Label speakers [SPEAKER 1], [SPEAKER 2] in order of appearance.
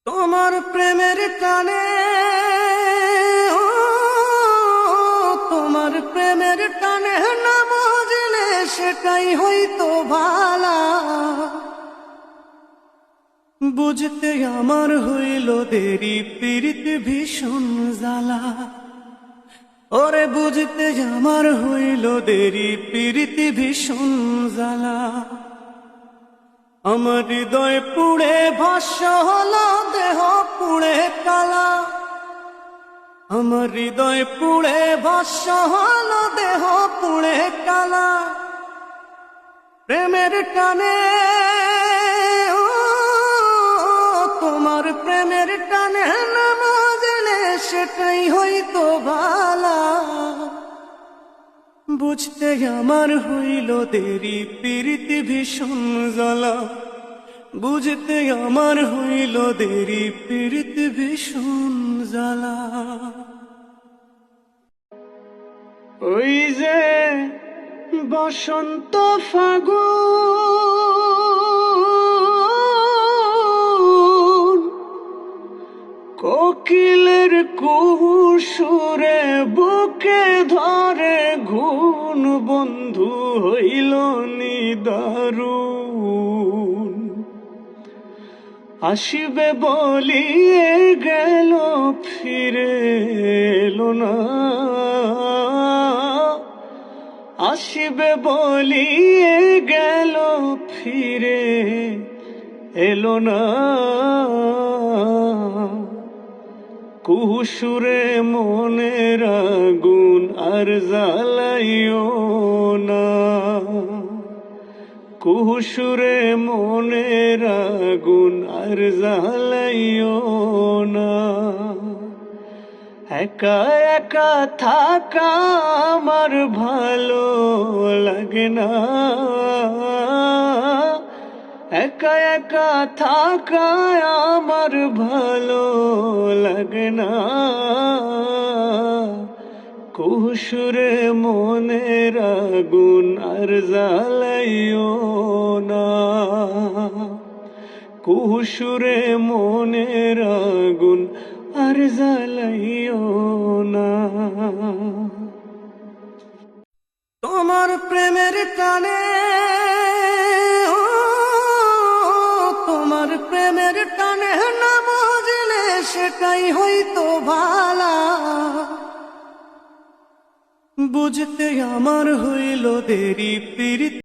[SPEAKER 1] তোমার প্রেমের টানে তোমার প্রেমের টানে না বুঝলে সেটাই হইতো ভালা। বুঝতে আমার হইল দেরি, প্রীতি ভীষণ জ্বালা। ওরে বুঝতে আমার হইল দেরি, প্রীতি ভীষণ জ্বালা। আমার হৃদয় পুড়ে ভস্ম হলো, দেহ পুড়ে কালা। আমার হৃদয় পুড়ে ভস্ম হলো, দেহ পুড়ে কালা। প্রেমের টানে তোমার প্রেমের টানে না বুঝলে সেটাই হইতো ভালা। বুঝতে আমার হইল দেরি, প্রীতি ভীষণ জ্বালা। বুঝতে আমার হইল দেরি, প্রীতি ভীষণ জ্বালা। ওই যে বসন্ত ফাগুন, কোকিলের কুহু সুরে বুকে ধরে ঘুন, বন্ধু হইল নিদারুণ। আসিবে বলিয়ে গেল, ফিরে এলো না। আসিবে বলিয়ে গেল, ফিরে এলো না। কুহুসুরে মনের আগুন আর জ্বালাইও না। কুহুসুরে মনের আগুন আর জ্বালাইও না। একা একা থাকা আমার ভালো লাগে না। একা একা থাকা আমার ভালো লাগে না। কুহুসুরে মনের আগুন আর জ্বালাইও না। কুহুসুরে মনের আগুন আর জ্বালাইও না। তোমার প্রেমের টানে তোমার প্রেমের টানে না বুঝলে সেটাই হইতো ভালা। বুঝতে আমার হইল দেরি, প্রীতি